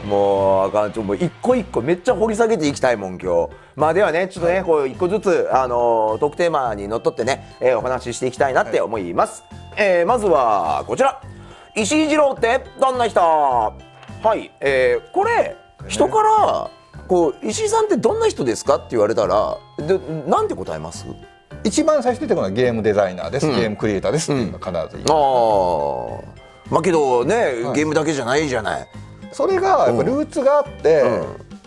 もうあかん、もう一個一個めっちゃ掘り下げていきたいもん今日。まあではね、ちょっとね、こう一個ずつトークテーマにのっとってね、お話ししていきたいなって思います。まずはこちら、石井二郎ってどんな人。はい、これ人からこう石井さんってどんな人ですかって言われたらなんて答えます？一番最初に出てくるのはゲームデザイナーです、ゲームクリエイターですっていうのが必ず言います。まあけどね、ゲームだけじゃないじゃない。それがやっぱルーツがあって、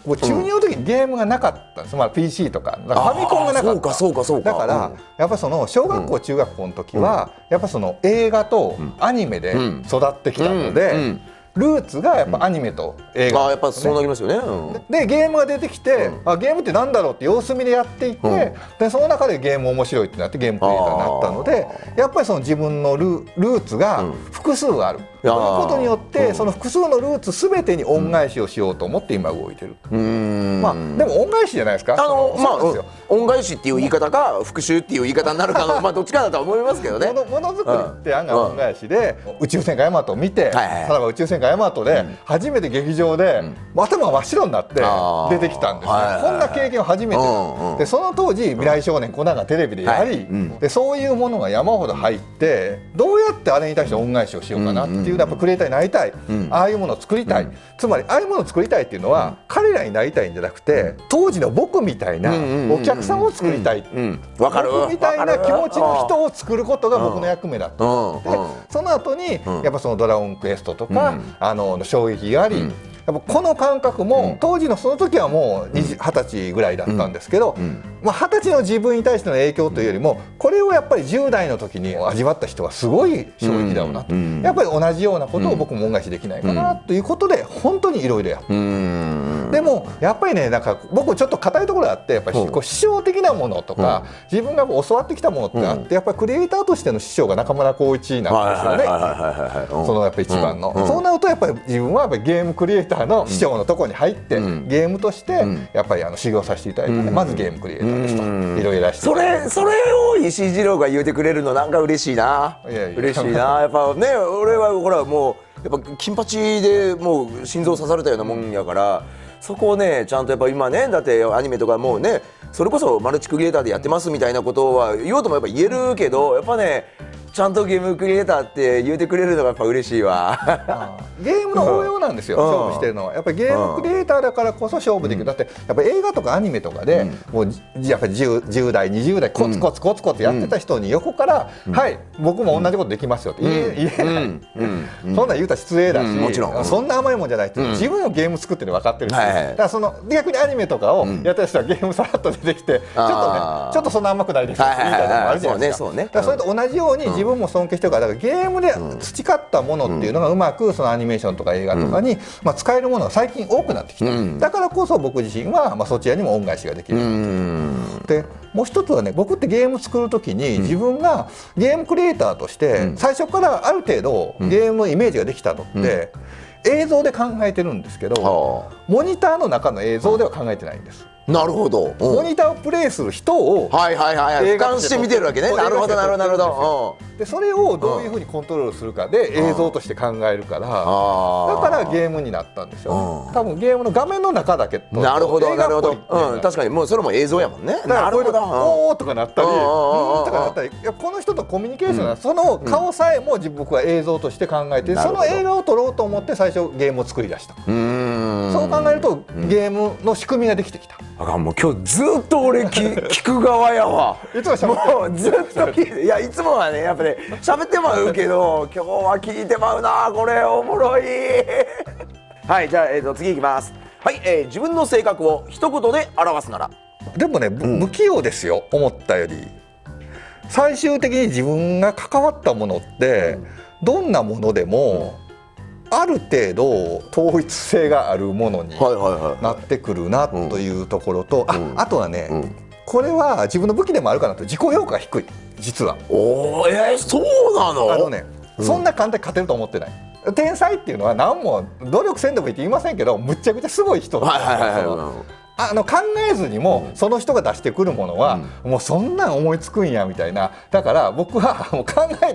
もう中2の時にゲームがなかったんです、まあ、PC とかファミコンがなかった。そうかだから、やっぱその小学校、中学校の時は、やっぱその映画とアニメで育ってきたので、ルーツがやっぱアニメと映画、やっぱそうなりますよね。でゲームが出てきて、ゲームってなんだろうって様子見でやっていって、でその中でゲーム面白いってなってゲームクリエイターになったので、やっぱりその自分のルーツが複数ある。ということによって、その複数のルーツすべてに恩返しをしようと思って今動いてる。まあでも恩返しじゃないですか。恩返しっていう言い方か復讐っていう言い方になるかのまあどっちかだとは思いますけどね。ものづくりって案外恩返しで、宇宙戦艦ヤマトを見て、例えば宇宙戦艦ヤマトで初めて劇場で頭が真っ白になって出てきたんですね。こんな経験を初めてで、その当時未来少年コナンがテレビでやり、でそういうものが山ほど入って、どうやってあれに対して恩返しをしようかなっていう、やっぱクリエイターになりたい、ああいうものを作りたい、つまりああいうものを作りたいっていうのは、彼らになりたいんじゃなくて、当時の僕みたいなお客さんを作りたい、僕みたいな気持ちの人を作ることが僕の役目だったので、その後にやっぱそのドラゴンクエストとか、衝撃があり、やっぱこの感覚も当時のその時はもう20歳ぐらいだったんですけど、20歳の自分に対しての影響というよりも、これをやっぱり10代の時に味わった人はすごい衝撃だろうなと、やっぱり同じようなことを僕も恩返しできないかなということで、本当にいろいろやって、でもやっぱりね、なんか僕ちょっと硬いところがあって、やっぱりこう師匠的なものとか、自分が教わってきたものってあって、やっぱりクリエイターとしての師匠が中村浩一なんですよね。そのやっぱり一番の、そうなるとやっぱり自分はやっぱりゲームクリエイターの師匠のところに入って、ゲームとしてやっぱり修行させていただいて、まずゲームクリエイターですといろいろやらせていただいて、それを石井二郎が言うてくれるのなんか嬉しいな。嬉しいな。やっぱね、俺はほらもうやっぱ金八でもう心臓刺されたようなもんやから、そこをねちゃんとやっぱ今ね、だってアニメとかもうね、それこそマルチクリエイターでやってますみたいなことは言おうともやっぱ言えるけど、やっぱねちゃんとゲームクリエイターって言うてくれるのがやっぱ嬉しいわ。ゲームの応用なんですよ、勝負してるのは。やっぱりゲームクリエイターだからこそ勝負できる。だってやっぱり映画とかアニメとかで、もうやっぱり10代20代コツコツコツコツやってた人に横から「はい僕も同じことできますよ」って言えない。そんなん言うたら失礼だし、もちろんそんな甘いもんじゃないって、自分のゲーム作ってるの分かってるし、だからその逆にアニメとかをやった人はゲームさらっと出てきて、ちょっとそんな甘くないですみたいなのもあるじゃないですか。だからそれと同じように自分も尊敬してるから、だからゲームで培ったものっていうのがうまくそのアニメーションとか映画とかに使えるものが最近多くなってきた。だからこそ僕自身はそちらにも恩返しができる。でもう一つはね、僕ってゲーム作る時に自分がゲームクリエイターとして最初からある程度ゲームのイメージができたのって映像で考えてるんですけど、モニターの中の映像では考えてないんです。なるほど。モニターをプレイする人を俯瞰して見てるわけね。なるほどなるほどなるほど。でそれをどういうふうにコントロールするかで映像として考えるから、だからゲームになったんですよ。多分ゲームの画面の中だけと。なるほどなるほど。確かにもうそれも映像やもんね。なるほど。おーとかなったり、とかなったり、この人とコミュニケーションはその顔さえも僕は映像として考えて、その映画を撮ろうと思って最初ゲームを作り出した。そう考えるとゲームの仕組みができてきた。もう今日ずっと俺聞く側やわ。いつも喋ってる。もうずっと聞いて、いやいつもはねやっぱね喋ってまうけど、今日は聞いてまうな。これおもろい。はい、じゃあ次いきます。はい、自分の性格を一言で表すなら。でもね、不器用ですよ、思ったより。最終的に自分が関わったものってどんなものでもある程度統一性があるものになってくるなというところと、あとはね、これは自分の武器でもあるかなと、自己評価が低い、実は。そうなの？そんな簡単に勝てると思ってない。天才っていうのは何も努力せんでもいいって言いませんけど、むっちゃくちゃすごい人だ。考えずにもその人が出してくるものはもうそんなん思いつくんやみたいな。だから僕はもう考え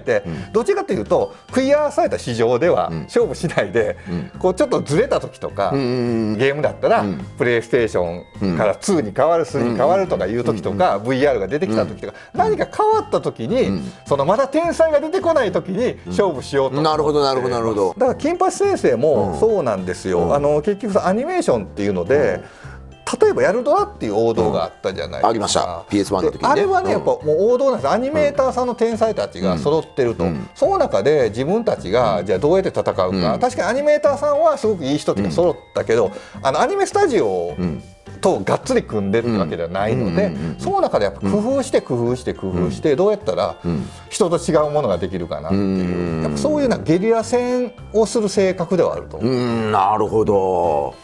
てどっちかというとクリアされた市場では勝負しないでこうちょっとずれた時とかゲームだったらプレイステーションから2に変わる3に変わるとかいう時とか VR が出てきた時とか何か変わった時にそのまだ天才が出てこない時に勝負しようと。なるほどなるほどなるほど。だから金八先生もそうなんですよ。結局アニメーションっていうので例えば「やるドラ」っていう王道があったじゃないですか。ありました PS1 の時にね。あれはねやっぱもう王道なんです。アニメーターさんの天才たちが揃ってると、その中で自分たちがじゃあどうやって戦うか、確かにアニメーターさんはすごくいい人たちが揃ったけど、アニメスタジオとがっつり組んでるわけではないので、その中でやっぱ工夫してどうやったら人と違うものができるかなっていう、やっぱそういうゲリラ戦をする性格ではあると思う。なるほど。